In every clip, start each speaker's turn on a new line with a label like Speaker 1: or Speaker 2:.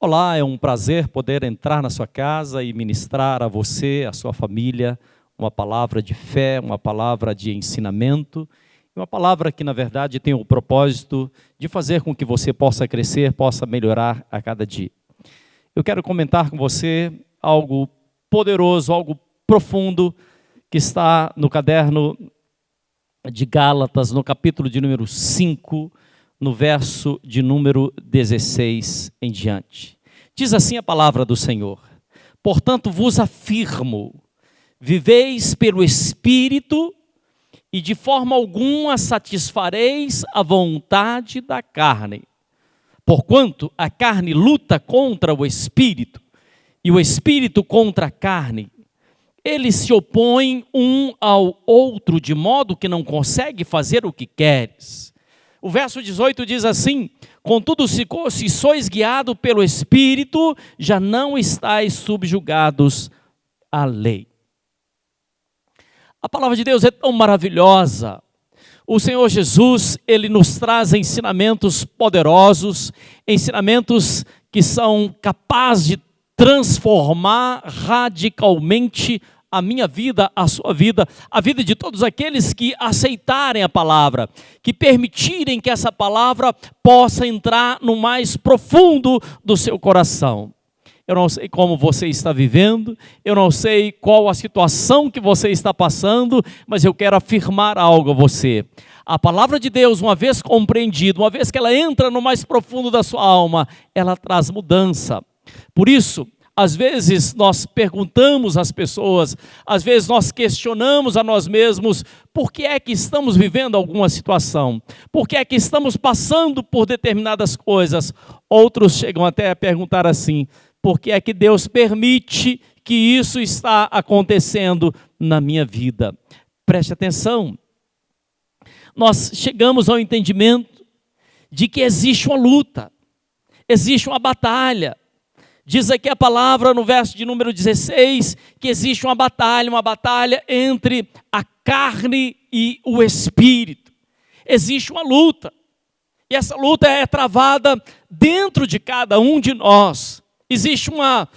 Speaker 1: Olá, é um prazer poder entrar na sua casa e ministrar a você, a sua família, uma palavra de fé, uma palavra de ensinamento, uma palavra que, na verdade, tem o propósito de fazer com que você possa crescer, possa melhorar a cada dia. Eu quero comentar com você algo poderoso, algo profundo, que está no caderno de Gálatas, no capítulo de número 5, no verso de número 16 em diante. Diz assim a palavra do Senhor: portanto vos afirmo, viveis pelo Espírito e de forma alguma satisfareis a vontade da carne. Porquanto a carne luta contra o Espírito e o Espírito contra a carne. Eles se opõem um ao outro de modo que não consegue fazer o que queres. O verso 18 diz assim: contudo, se sois guiados pelo Espírito, já não estáis subjugados à lei. A palavra de Deus é tão maravilhosa. O Senhor Jesus, Ele nos traz ensinamentos poderosos, ensinamentos que são capazes de transformar radicalmente a minha vida, a sua vida, a vida de todos aqueles que aceitarem a palavra, que permitirem que essa palavra possa entrar no mais profundo do seu coração. Eu não sei como você está vivendo, eu não sei qual a situação que você está passando, mas eu quero afirmar algo a você. A palavra de Deus, uma vez compreendida, uma vez que ela entra no mais profundo da sua alma, ela traz mudança. Por isso, às vezes nós perguntamos às pessoas, às vezes nós questionamos a nós mesmos, por que é que estamos vivendo alguma situação? Por que é que estamos passando por determinadas coisas? Outros chegam até a perguntar assim: por que é que Deus permite que isso está acontecendo na minha vida? Preste atenção. Nós chegamos ao entendimento de que existe uma luta, existe uma batalha. Diz aqui a palavra no verso de número 16, que existe uma batalha entre a carne e o Espírito. Existe uma luta, e essa luta é travada dentro de cada um de nós. Existe uma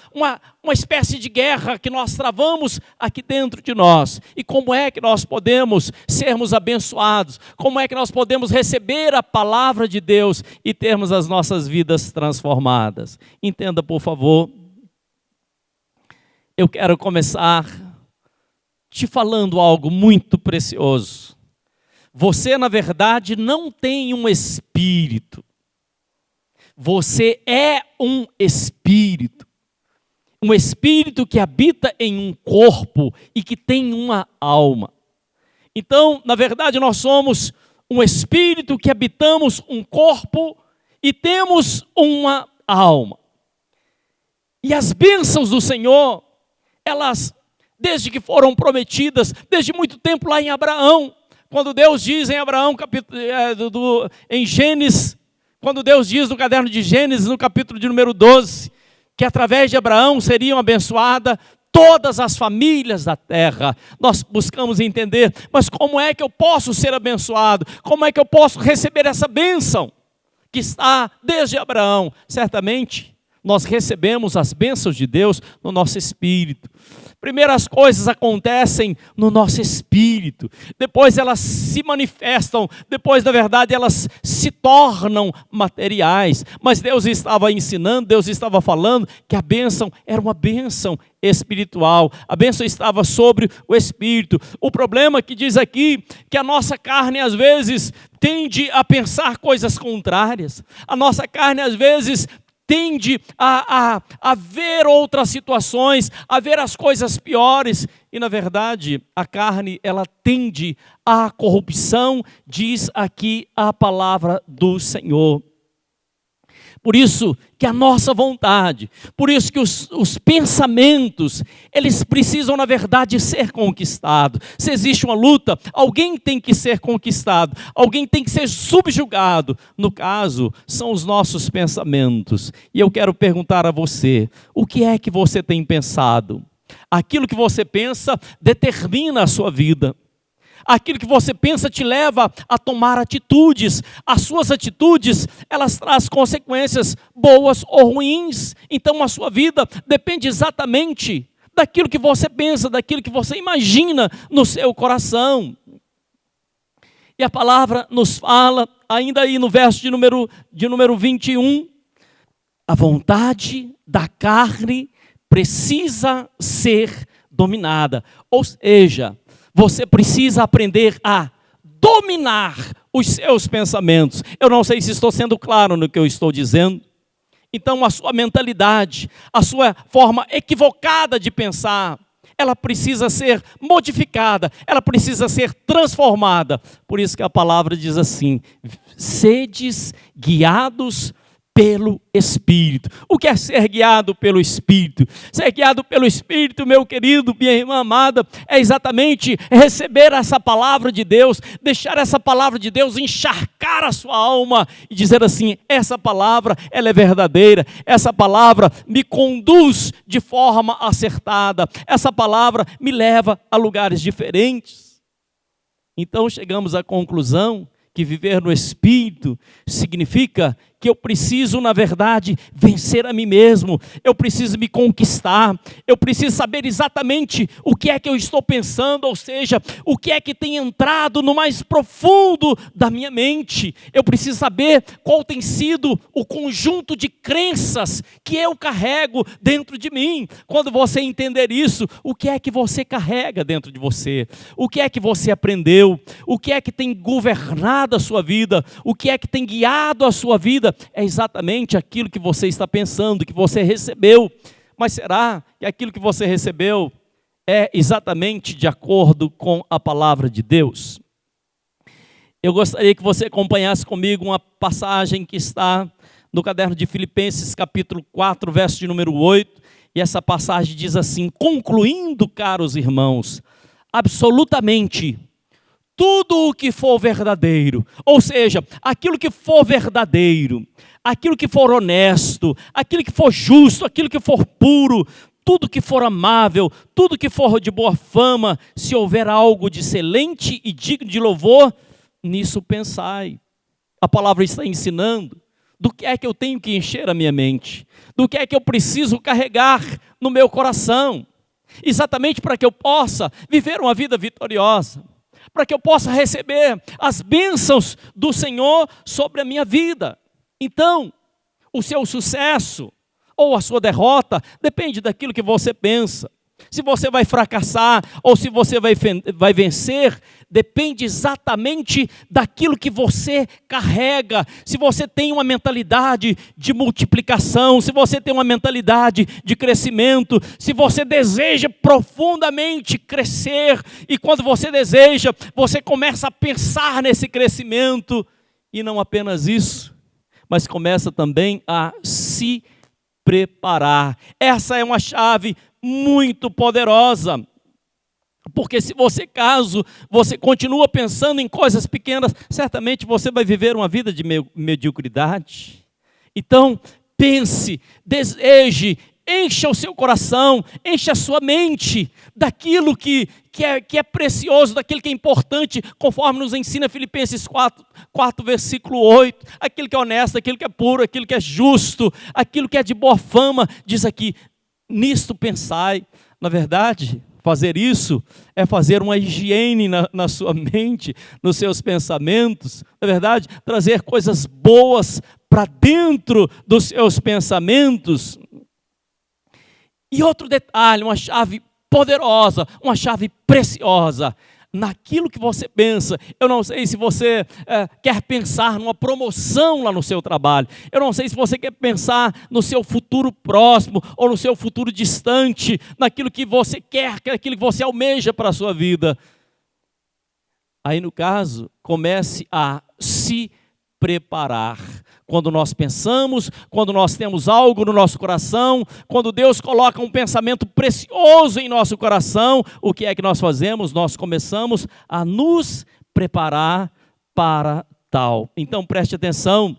Speaker 1: espécie de guerra que nós travamos aqui dentro de nós. E como é que nós podemos sermos abençoados? Como é que nós podemos receber a palavra de Deus e termos as nossas vidas transformadas? Entenda, por favor. Eu quero começar te falando algo muito precioso. Você, na verdade, não tem um espírito. Você é um espírito que habita em um corpo e que tem uma alma. Então, na verdade, nós somos um espírito que habitamos um corpo e temos uma alma. E as bênçãos do Senhor, elas, desde que foram prometidas, desde muito tempo lá em Abraão, quando Deus diz em Abraão, em Gênesis, quando Deus diz no caderno de Gênesis, no capítulo de número 12, que através de Abraão seriam abençoadas todas as famílias da terra. Nós buscamos entender, mas como é que eu posso ser abençoado? Como é que eu posso receber essa bênção que está desde Abraão? Certamente, nós recebemos as bênçãos de Deus no nosso espírito. Primeiro as coisas acontecem no nosso espírito, depois elas se manifestam, depois, na verdade, elas se tornam materiais. Mas Deus estava ensinando, Deus estava falando que a bênção era uma bênção espiritual, a bênção estava sobre o espírito. O problema é que diz aqui que a nossa carne às vezes tende a pensar coisas contrárias, a nossa carne às vezes tende a ver outras situações, a ver as coisas piores. E, na verdade, a carne, ela tende à corrupção, diz aqui a palavra do Senhor. Por isso que a nossa vontade, por isso que os pensamentos, eles precisam, na verdade, ser conquistados. Se existe uma luta, alguém tem que ser conquistado, alguém tem que ser subjugado. No caso, são os nossos pensamentos. E eu quero perguntar a você, o que é que você tem pensado? Aquilo que você pensa determina a sua vida. Aquilo que você pensa te leva a tomar atitudes. As suas atitudes, elas trazem consequências boas ou ruins. Então a sua vida depende exatamente daquilo que você pensa, daquilo que você imagina no seu coração. E a palavra nos fala, ainda aí no verso de número 21, a vontade da carne precisa ser dominada. Ou seja, você precisa aprender a dominar os seus pensamentos. Eu não sei se estou sendo claro no que eu estou dizendo. Então a sua mentalidade, a sua forma equivocada de pensar, ela precisa ser modificada, ela precisa ser transformada. Por isso que a palavra diz assim: sedes guiados pelo Espírito. O que é ser guiado pelo Espírito? Ser guiado pelo Espírito, meu querido, minha irmã amada, é exatamente receber essa palavra de Deus, deixar essa palavra de Deus encharcar a sua alma e dizer assim: essa palavra, ela é verdadeira, essa palavra me conduz de forma acertada, essa palavra me leva a lugares diferentes. Então chegamos à conclusão que viver no Espírito significa que eu preciso, na verdade, vencer a mim mesmo. Eu preciso me conquistar. Eu preciso saber exatamente o que é que eu estou pensando, ou seja, o que é que tem entrado no mais profundo da minha mente. Eu preciso saber qual tem sido o conjunto de crenças que eu carrego dentro de mim. Quando você entender isso, o que é que você carrega dentro de você? O que é que você aprendeu? O que é que tem governado a sua vida? O que é que tem guiado a sua vida? É exatamente aquilo que você está pensando, que você recebeu. Mas será que aquilo que você recebeu é exatamente de acordo com a palavra de Deus? Eu gostaria que você acompanhasse comigo uma passagem que está no caderno de Filipenses, capítulo 4, verso de número 8. E essa passagem diz assim: concluindo, caros irmãos, absolutamente tudo o que for verdadeiro, ou seja, aquilo que for verdadeiro, aquilo que for honesto, aquilo que for justo, aquilo que for puro, tudo que for amável, tudo que for de boa fama, se houver algo de excelente e digno de louvor, nisso pensai. A palavra está ensinando do que é que eu tenho que encher a minha mente, do que é que eu preciso carregar no meu coração, exatamente para que eu possa viver uma vida vitoriosa, para que eu possa receber as bênçãos do Senhor sobre a minha vida. Então, o seu sucesso ou a sua derrota depende daquilo que você pensa. Se você vai fracassar ou se você vai vencer, depende exatamente daquilo que você carrega. Se você tem uma mentalidade de multiplicação, se você tem uma mentalidade de crescimento, se você deseja profundamente crescer, e quando você deseja, você começa a pensar nesse crescimento, e não apenas isso, mas começa também a se preparar. Essa é uma chave muito poderosa, porque se você continua pensando em coisas pequenas, certamente você vai viver uma vida de mediocridade. Então, pense, deseje, encha o seu coração, encha a sua mente daquilo que é precioso, daquilo que é importante, conforme nos ensina Filipenses 4, versículo 8, aquilo que é honesto, aquilo que é puro, aquilo que é justo, aquilo que é de boa fama, diz aqui: nisto pensai. Na verdade, fazer isso é fazer uma higiene na sua mente, nos seus pensamentos. Na verdade, trazer coisas boas para dentro dos seus pensamentos. E outro detalhe, uma chave poderosa, uma chave preciosa: naquilo que você pensa. Eu não sei se você quer pensar numa promoção lá no seu trabalho. Eu não sei se você quer pensar no seu futuro próximo ou no seu futuro distante, naquilo que você quer, naquilo que você almeja para a sua vida. Aí, no caso, comece a se preparar. Quando nós pensamos, quando nós temos algo no nosso coração, quando Deus coloca um pensamento precioso em nosso coração, o que é que nós fazemos? Nós começamos a nos preparar para tal. Então preste atenção,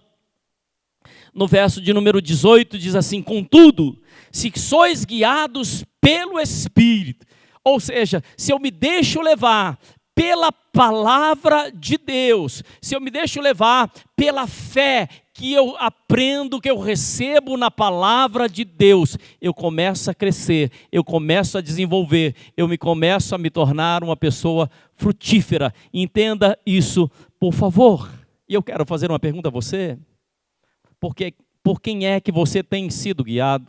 Speaker 1: no verso de número 18 diz assim: contudo, se sois guiados pelo Espírito, ou seja, se eu me deixo levar pela palavra de Deus, se eu me deixo levar pela fé que eu aprendo, que eu recebo na palavra de Deus, eu começo a crescer, eu começo a desenvolver, começo a me tornar uma pessoa frutífera. Entenda isso, por favor. E eu quero fazer uma pergunta a você. Por quem é que você tem sido guiado?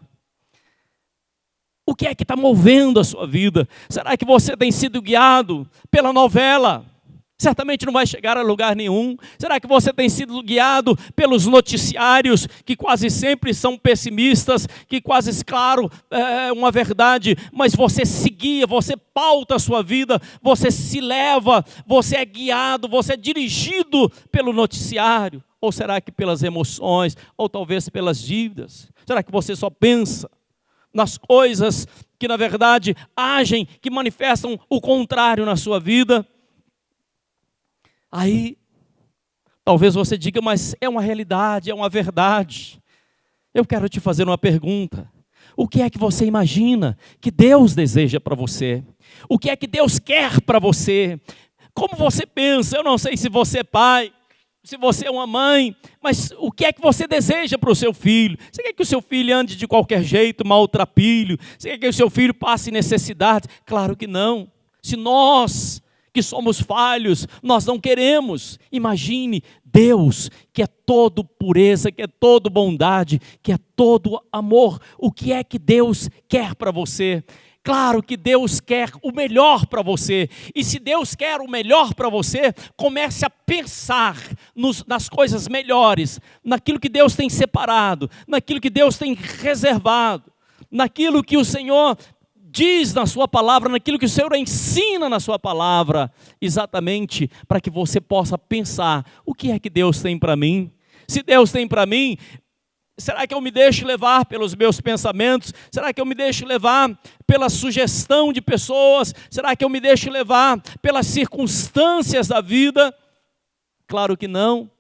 Speaker 1: O que é que está movendo a sua vida? Será que você tem sido guiado pela novela? Certamente não vai chegar a lugar nenhum. Será que você tem sido guiado pelos noticiários, que quase sempre são pessimistas, que quase, claro, é uma verdade, mas você se guia, você pauta a sua vida, você se leva, você é guiado, você é dirigido pelo noticiário? Ou será que pelas emoções, ou talvez pelas dívidas? Será que você só pensa nas coisas que na verdade agem, que manifestam o contrário na sua vida? Aí, talvez você diga, mas é uma realidade, é uma verdade. Eu quero te fazer uma pergunta. O que é que você imagina que Deus deseja para você? O que é que Deus quer para você? Como você pensa? Eu não sei se você é pai, se você é uma mãe, mas o que é que você deseja para o seu filho? Você quer que o seu filho ande de qualquer jeito, maltrapilho? Você quer que o seu filho passe necessidade? Claro que não. Se nós, que somos falhos, nós não queremos. Imagine Deus, que é todo pureza, que é todo bondade, que é todo amor. O que é que Deus quer para você? Claro que Deus quer o melhor para você. E se Deus quer o melhor para você, comece a pensar nas coisas melhores, naquilo que Deus tem separado, naquilo que Deus tem reservado, naquilo que o Senhor diz na sua palavra, naquilo que o Senhor ensina na sua palavra, exatamente para que você possa pensar: o que é que Deus tem para mim? Se Deus tem para mim, será que eu me deixo levar pelos meus pensamentos? Será que eu me deixo levar pela sugestão de pessoas? Será que eu me deixo levar pelas circunstâncias da vida? Claro que não.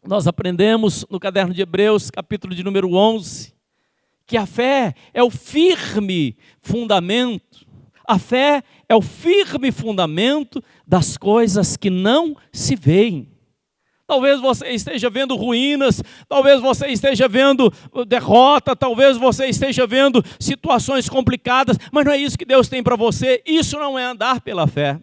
Speaker 1: Nós aprendemos no caderno de Hebreus, capítulo de número 11, que a fé é o firme fundamento. A fé é o firme fundamento das coisas que não se veem. Talvez você esteja vendo ruínas, talvez você esteja vendo derrota, talvez você esteja vendo situações complicadas, mas não é isso que Deus tem para você. Isso não é andar pela fé.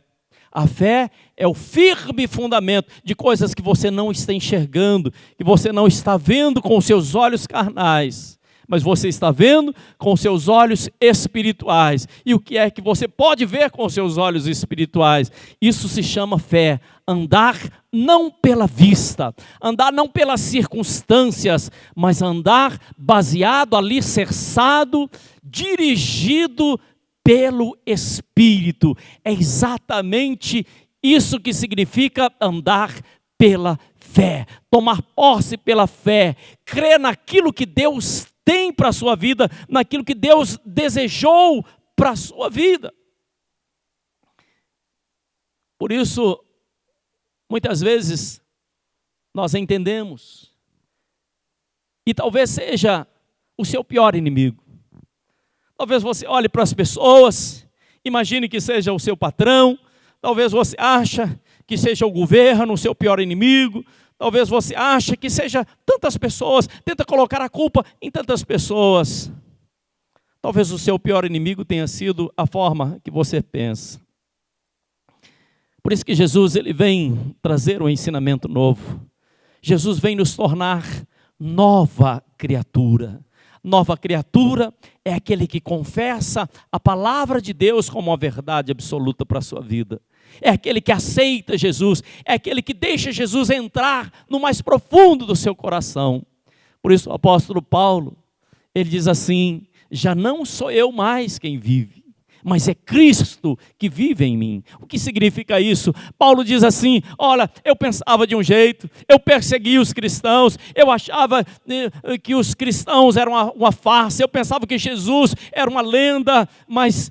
Speaker 1: A fé é o firme fundamento de coisas que você não está enxergando, que você não está vendo com os seus olhos carnais, mas você está vendo com os seus olhos espirituais. E o que é que você pode ver com os seus olhos espirituais? Isso se chama fé. Andar não pela vista, andar não pelas circunstâncias, mas andar baseado, alicerçado, dirigido pelo Espírito. É exatamente isso que significa andar pela fé. Tomar posse pela fé, crer naquilo que Deus tem para a sua vida, naquilo que Deus desejou para a sua vida. Por isso, muitas vezes, nós entendemos, e talvez seja o seu pior inimigo. Talvez você olhe para as pessoas, imagine que seja o seu patrão, talvez você ache que seja o governo, o seu pior inimigo. Talvez você ache que seja tantas pessoas, tenta colocar a culpa em tantas pessoas. Talvez o seu pior inimigo tenha sido a forma que você pensa. Por isso que Jesus ele vem trazer um ensinamento novo. Jesus vem nos tornar nova criatura. Nova criatura é aquele que confessa a palavra de Deus como uma verdade absoluta para a sua vida. É aquele que aceita Jesus, é aquele que deixa Jesus entrar no mais profundo do seu coração. Por isso o apóstolo Paulo, ele diz assim: já não sou eu mais quem vive, mas é Cristo que vive em mim. O que significa isso? Paulo diz assim: olha, eu pensava de um jeito, eu perseguia os cristãos, eu achava que os cristãos eram uma farsa, eu pensava que Jesus era uma lenda, mas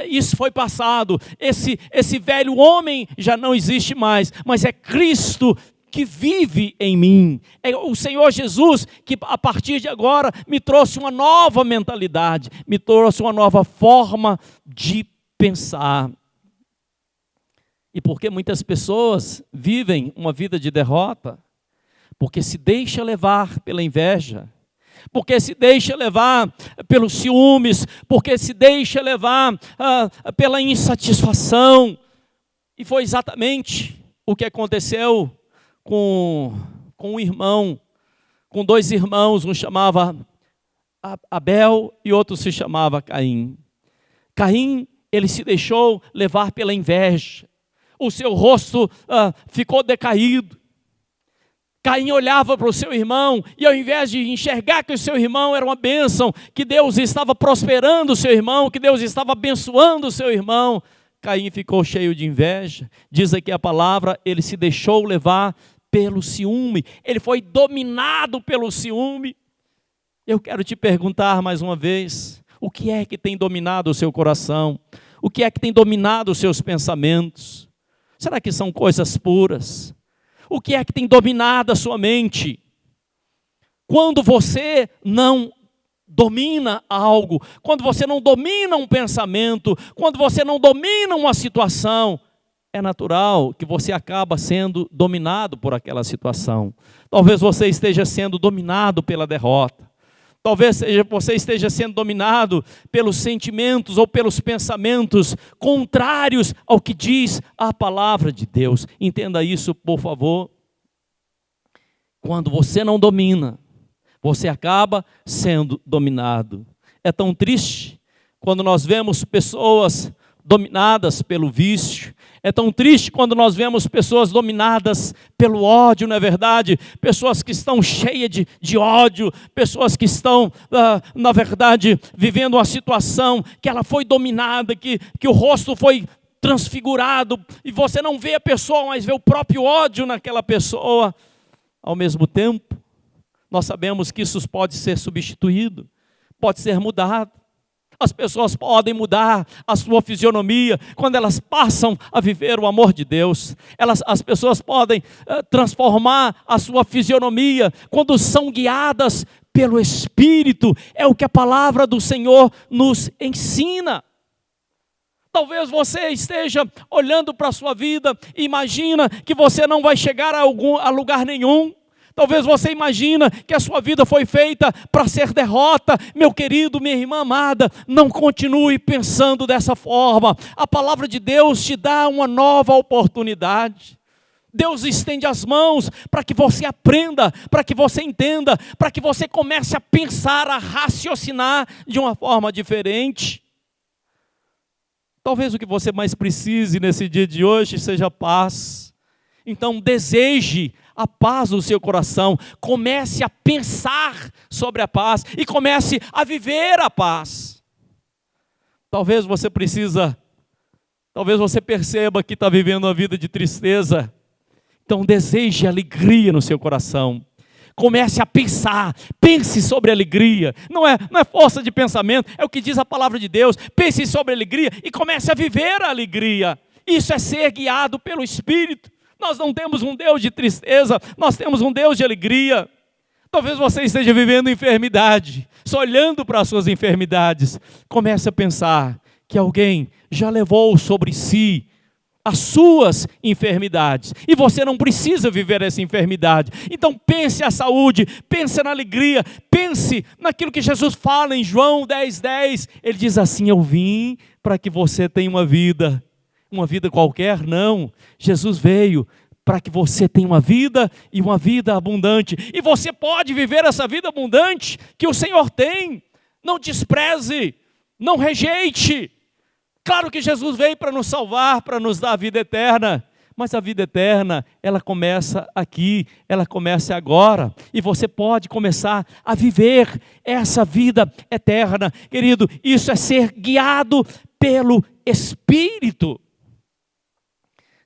Speaker 1: isso foi passado. Esse velho homem já não existe mais, mas é Cristo que vive em mim. É o Senhor Jesus que a partir de agora me trouxe uma nova mentalidade, me trouxe uma nova forma de pensar. E por que muitas pessoas vivem uma vida de derrota? Porque se deixa levar pela inveja, porque se deixa levar pelos ciúmes, porque se deixa levar pela insatisfação. E foi exatamente o que aconteceu com um irmão, com dois irmãos, um chamava Abel e outro se chamava Caim. Caim, ele se deixou levar pela inveja, o seu rosto ficou decaído. Caim olhava para o seu irmão e ao invés de enxergar que o seu irmão era uma bênção, que Deus estava prosperando o seu irmão, que Deus estava abençoando o seu irmão, Caim ficou cheio de inveja. Diz aqui a palavra, ele se deixou levar pelo ciúme, ele foi dominado pelo ciúme. Eu quero te perguntar mais uma vez, o que é que tem dominado o seu coração? O que é que tem dominado os seus pensamentos? Será que são coisas puras? O que é que tem dominado a sua mente? Quando você não domina algo, quando você não domina um pensamento, quando você não domina uma situação, é natural que você acaba sendo dominado por aquela situação. Talvez você esteja sendo dominado pela derrota. Talvez você esteja sendo dominado pelos sentimentos ou pelos pensamentos contrários ao que diz a palavra de Deus. Entenda isso, por favor. Quando você não domina, você acaba sendo dominado. É tão triste quando nós vemos pessoas dominadas pelo vício. É tão triste quando nós vemos pessoas dominadas pelo ódio, não é verdade? Pessoas que estão cheias de ódio, pessoas que estão, na verdade, vivendo uma situação que ela foi dominada, que o rosto foi transfigurado, e você não vê a pessoa, mas vê o próprio ódio naquela pessoa. Ao mesmo tempo, nós sabemos que isso pode ser substituído, pode ser mudado. As pessoas podem mudar a sua fisionomia quando elas passam a viver o amor de Deus. As pessoas podem transformar a sua fisionomia quando são guiadas pelo Espírito. É o que a palavra do Senhor nos ensina. Talvez você esteja olhando para a sua vida e imagina que você não vai chegar a lugar nenhum. Talvez você imagina que a sua vida foi feita para ser derrota. Meu querido, minha irmã amada, não continue pensando dessa forma. A palavra de Deus te dá uma nova oportunidade. Deus estende as mãos para que você aprenda, para que você entenda, para que você comece a pensar, a raciocinar de uma forma diferente. Talvez o que você mais precise nesse dia de hoje seja paz. Então deseje a paz no seu coração, comece a pensar sobre a paz e comece a viver a paz. Talvez você perceba que está vivendo uma vida de tristeza, então deseje alegria no seu coração. Comece a pensar, pense sobre alegria, não é força de pensamento, é o que diz a palavra de Deus. Pense sobre alegria e comece a viver a alegria. Isso é ser guiado pelo Espírito. Nós não temos um Deus de tristeza, nós temos um Deus de alegria. Talvez você esteja vivendo enfermidade, só olhando para as suas enfermidades. Comece a pensar que alguém já levou sobre si as suas enfermidades, e você não precisa viver essa enfermidade. Então pense a saúde, pense na alegria, pense naquilo que Jesus fala em João 10:10. Ele diz assim: eu vim para que você tenha uma vida qualquer, não. Jesus veio para que você tenha uma vida e uma vida abundante. E você pode viver essa vida abundante que o Senhor tem. Não despreze, não rejeite. Claro que Jesus veio para nos salvar, para nos dar a vida eterna. Mas a vida eterna, ela começa aqui, ela começa agora. E você pode começar a viver essa vida eterna. Querido, isso é ser guiado pelo Espírito.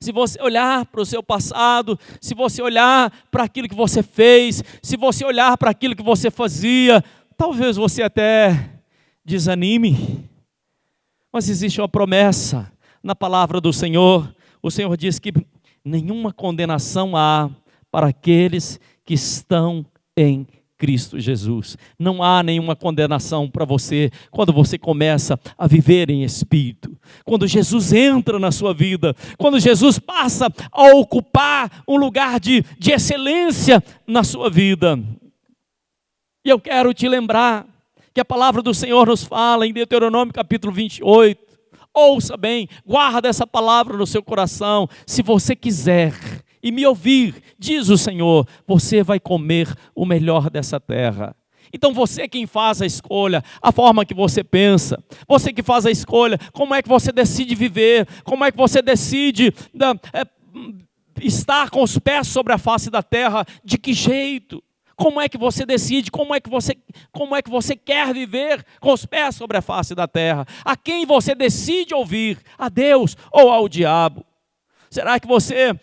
Speaker 1: Se você olhar para o seu passado, se você olhar para aquilo que você fez, se você olhar para aquilo que você fazia, talvez você até desanime. Mas existe uma promessa na palavra do Senhor. O Senhor diz que nenhuma condenação há para aqueles que estão em Cristo Jesus. Não há nenhuma condenação para você quando você começa a viver em espírito. Quando Jesus entra na sua vida, quando Jesus passa a ocupar um lugar de excelência na sua vida. E eu quero te lembrar que a palavra do Senhor nos fala em Deuteronômio capítulo 28. Ouça bem, guarda essa palavra no seu coração. Se você quiser e me ouvir, diz o Senhor, você vai comer o melhor dessa terra. Então você é quem faz a escolha, a forma que você pensa, você que faz a escolha, como é que você decide viver, como é que você decide estar com os pés sobre a face da terra, de que jeito? Como é que você decide, como é que você quer viver com os pés sobre a face da terra? A quem você decide ouvir, a Deus ou ao diabo? Será que você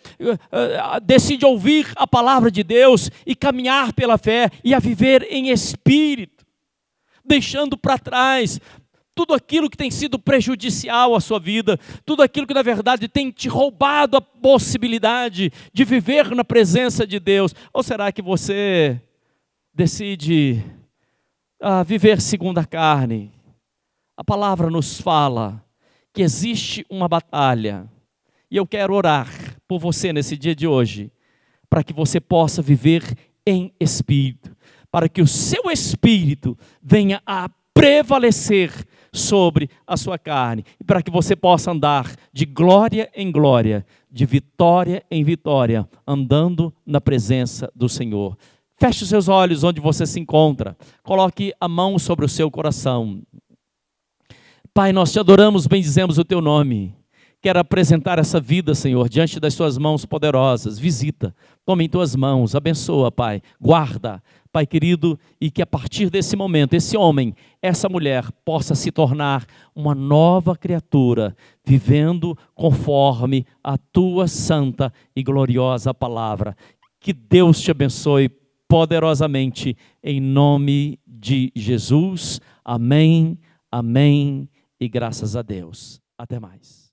Speaker 1: decide ouvir a palavra de Deus e caminhar pela fé e a viver em espírito, deixando para trás tudo aquilo que tem sido prejudicial à sua vida, tudo aquilo que na verdade tem te roubado a possibilidade de viver na presença de Deus? Ou será que você decide viver segundo a carne? A palavra nos fala que existe uma batalha. E eu quero orar por você nesse dia de hoje, para que você possa viver em espírito, para que o seu espírito venha a prevalecer sobre a sua carne, e para que você possa andar de glória em glória, de vitória em vitória, andando na presença do Senhor. Feche os seus olhos onde você se encontra, coloque a mão sobre o seu coração. Pai, nós te adoramos, bendizemos o teu nome. Quero apresentar essa vida, Senhor, diante das suas mãos poderosas. Visita, toma em tuas mãos, abençoa, Pai, guarda, Pai querido, e que a partir desse momento, esse homem, essa mulher, possa se tornar uma nova criatura, vivendo conforme a tua santa e gloriosa palavra. Que Deus te abençoe poderosamente, em nome de Jesus. Amém, amém e graças a Deus. Até mais.